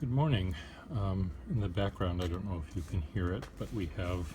Good morning. In the background, I don't know if you can hear it, but we have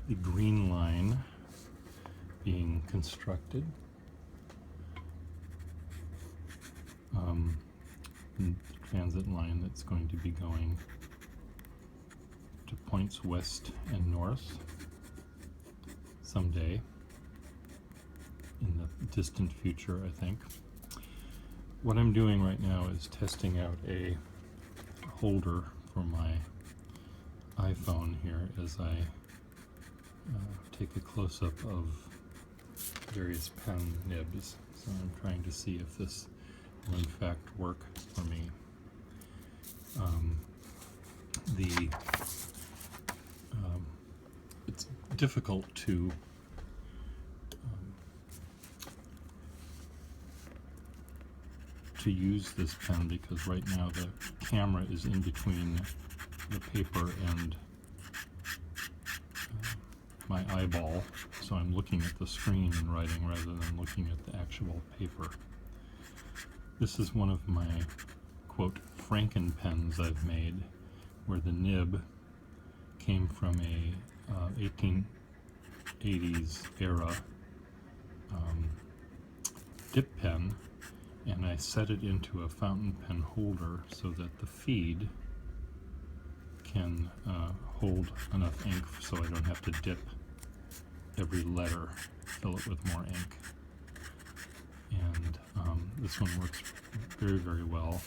the green line being constructed. The transit line that's going to be going to points west and north someday in the distant future, I think. What I'm doing right now is testing out a holder for my iPhone here as I take a close-up of various pen nibs. So I'm trying to see if this will in fact work for me. It's difficult to use this pen because right now the camera is in between the paper and my eyeball, so I'm looking at the screen and writing rather than looking at the actual paper. This is one of my, quote, frankenpens I've made, where the nib came from a 1880s era dip pen, and I set it into a fountain pen holder so that the feed can hold enough ink so I don't have to dip every letter, fill it with more ink. And this one works very, very well.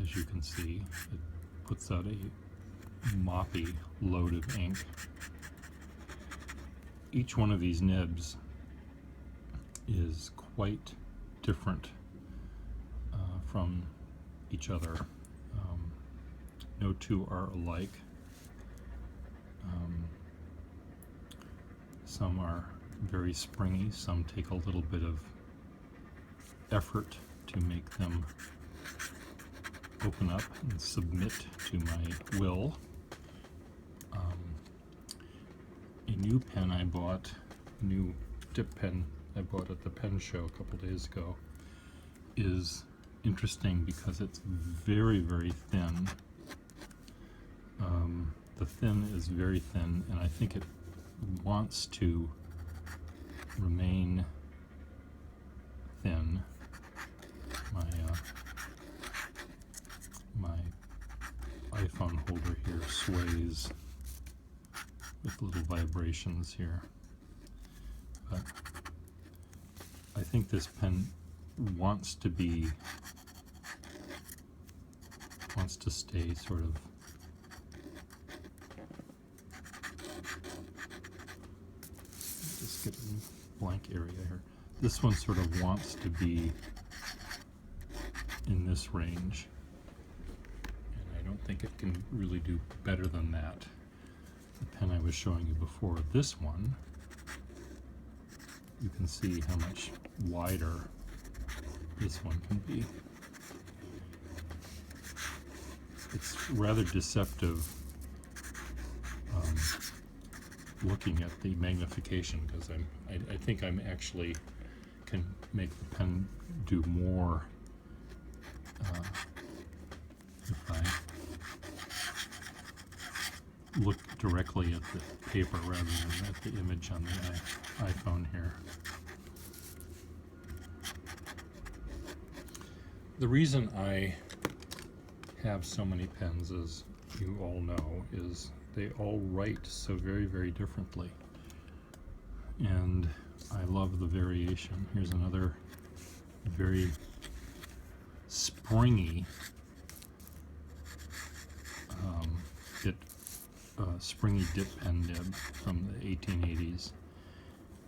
As you can see, it puts out a moppy load of ink. Each one of these nibs is quite different from each other. No two are alike. Some are very springy, some take a little bit of effort to make them open up and submit to my will. A new pen I bought, a new dip pen I bought at the pen show a couple days ago, is interesting because it's very, very thin. The thin is very thin, and I think it wants to remain thin. My iPhone holder here sways with little vibrations here, but I think this pen wants to stay sort of just get a blank area here. This one sort of wants to be in this range, and I don't think it can really do better than that. The pen I was showing you before, this one, you can see how much wider this one can be. It's rather deceptive looking at the magnification, because I think I'm actually can make the pen do more if I look directly at the paper rather than at the image on the iPhone here. The reason I have so many pens, as you all know, is they all write so very, very differently. And I love the variation. Here's another very springy springy dip pen nib from the 1880s.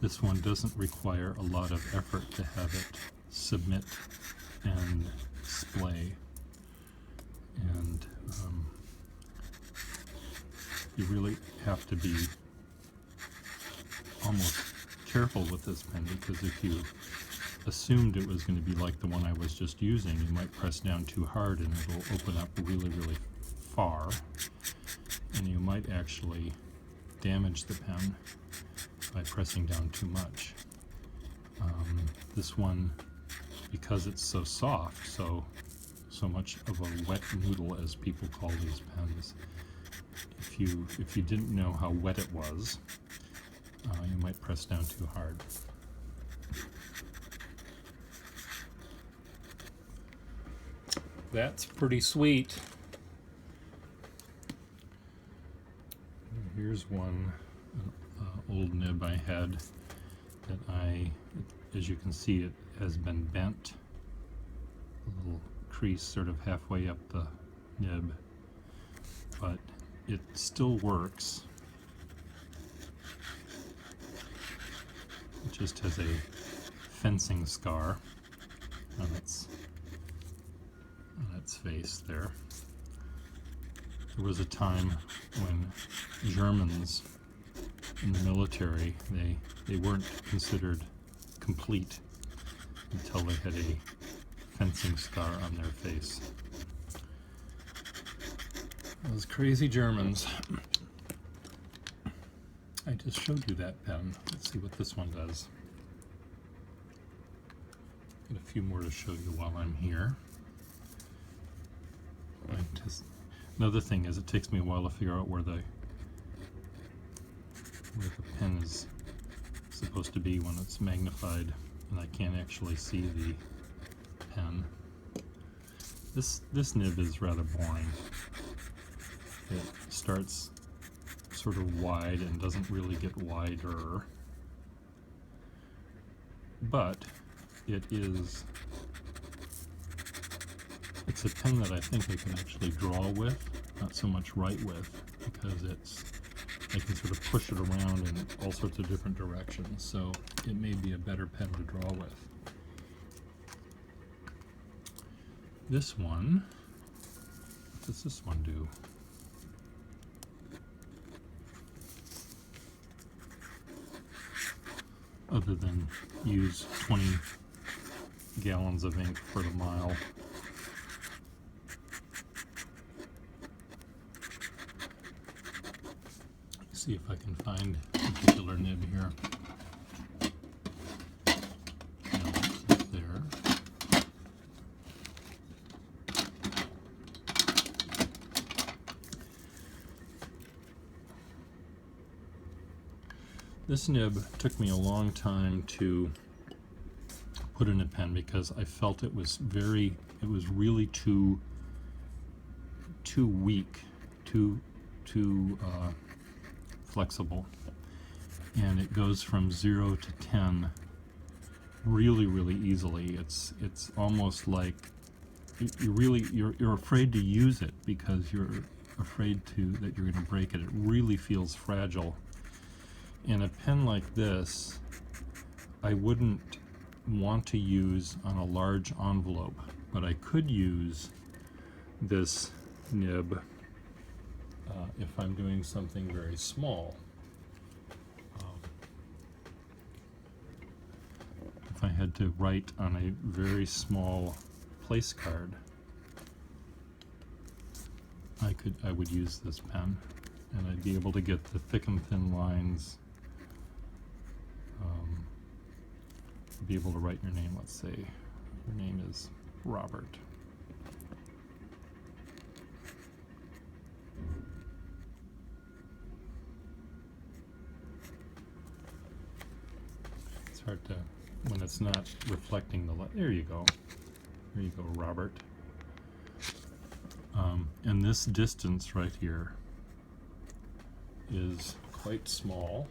This one doesn't require a lot of effort to have it submit and splay, and you really have to be almost careful with this pen, because if you assumed it was going to be like the one I was just using, you might press down too hard and it'll open up really, really far, and you might actually damage the pen by pressing down too much. This one, because it's so soft, so so much of a wet noodle, as people call these pens. If you didn't know how wet it was, you might press down too hard. That's pretty sweet. Here's one old nib I had that as you can see, it has been bent. A little crease sort of halfway up the nib, but it still works. It just has a fencing scar on its face there. There was a time when Germans in the military, they weren't considered complete until they had a fencing scar on their face. Those crazy Germans. I just showed you that pen. Let's see what this one does. Got a few more to show you while I'm here. Another thing is, it takes me a while to figure out where the pen is supposed to be when it's magnified and I can't actually see the pen. This nib is rather boring. It starts sort of wide and doesn't really get wider, but it's a pen that I think I can actually draw with, not so much write with, because I can sort of push it around in all sorts of different directions, so it may be a better pen to draw with. This one, what does this one do? Other than use 20 gallons of ink for the mile. See if I can find a particular nib here. No, it's there. This nib took me a long time to put in a pen because I felt it was really too weak, too flexible, and it goes from 0 to 10 really easily. It's almost like you're afraid to use it because you're afraid that you're going to break it. It really feels fragile. And a pen like this, I wouldn't want to use on a large envelope, but I could use this nib if I'm doing something very small. If I had to write on a very small place card, I would use this pen, and I'd be able to get the thick and thin lines. Be able to write your name. Let's say your name is Robert. It's hard to, when it's not reflecting the light. There you go. There you go, Robert. And this distance right here is quite small.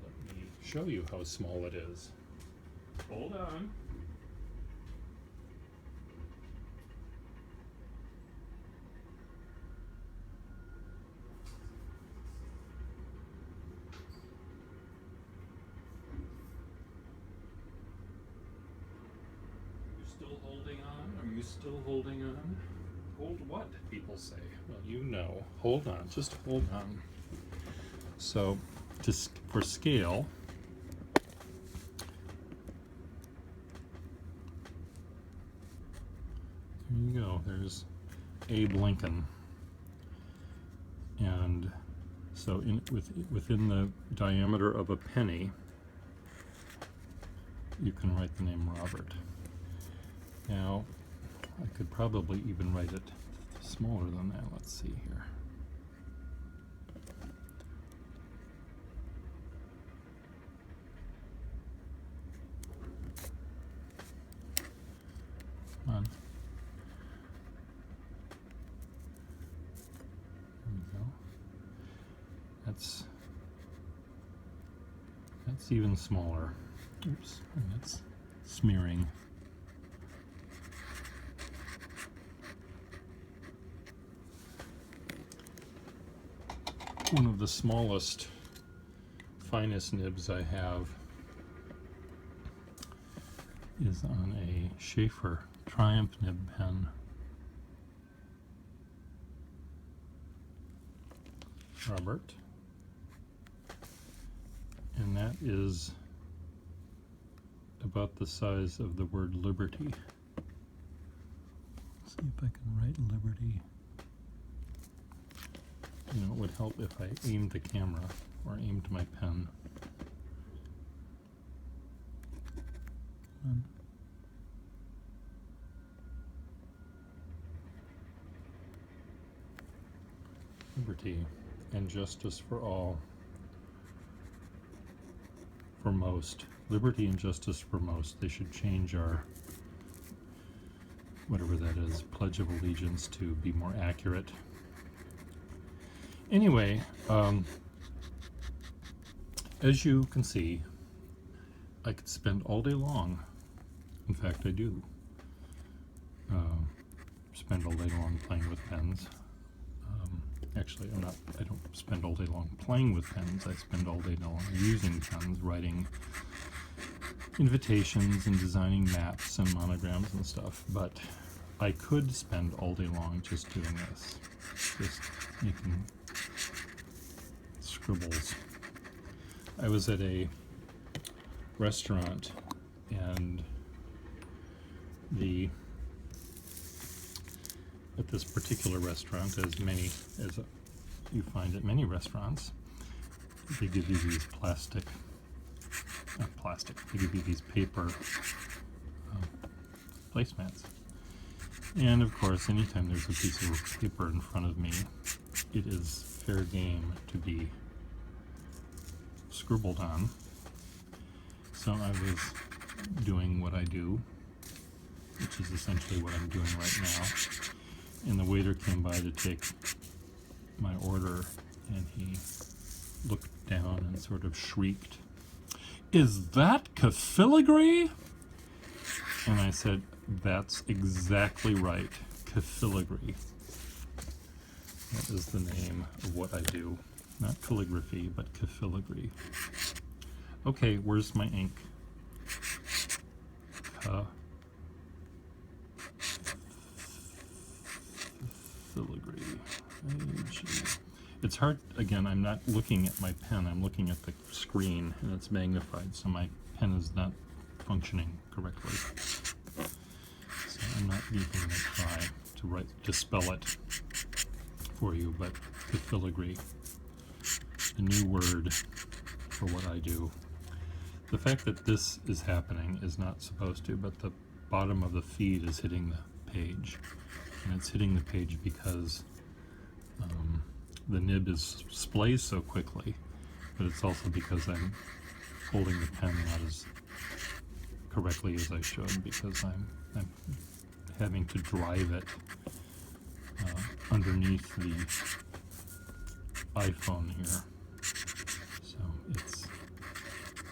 Let me show you how small it is. Hold on. Are you still holding on? Hold what, people say? Well, you know. Hold on. Just hold on. So, for scale, there you go. There's Abe Lincoln. And so within the diameter of a penny, you can write the name Robert. Now, could probably even write it smaller than that. Let's see here. Come on. There we go. That's even smaller. Oops, and that's smearing. One of the smallest, finest nibs I have is on a Schaefer Triumph nib pen. Robert. And that is about the size of the word liberty. Let's see if I can write liberty. You know, it would help if I aimed the camera or aimed my pen. Liberty and justice for all. For most. Liberty and justice for most. They should change our, whatever that is, Pledge of Allegiance to be more accurate. Anyway, as you can see, I could spend all day long. In fact, I do spend all day long playing with pens. Actually, I don't spend all day long playing with pens. I spend all day long using pens, writing invitations and designing maps and monograms and stuff. But I could spend all day long just doing this, just making scribbles. I was at a restaurant, and at this particular restaurant, as you find at many restaurants, they give you these they give you these paper placemats. And of course, anytime there's a piece of paper in front of me, it is fair game to be scribbled on. So I was doing what I do, which is essentially what I'm doing right now. And the waiter came by to take my order, and he looked down and sort of shrieked, "Is that filigree?" And I said, "That's exactly right, filigree. That is the name of what I do. Not calligraphy, but filigree." Okay, where's my ink? Filigree. It's hard, again, I'm not looking at my pen, I'm looking at the screen, and it's magnified, so my pen is not functioning correctly. So I'm not even going to try to spell it for you, but filigree, a new word for what I do. The fact that this is happening is not supposed to, but the bottom of the feed is hitting the page. And it's hitting the page because the nib displays so quickly, but it's also because I'm holding the pen not as correctly as I should, because I'm having to drive it underneath the iPhone here. So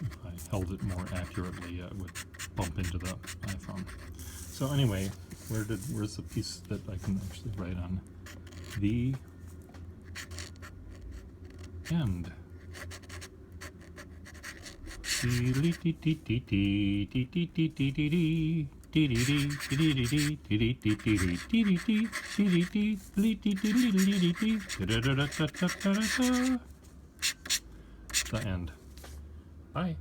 if I held it more accurately, it would bump into the iPhone. So anyway, where's the piece that I can actually write on? The end. The end. Bye.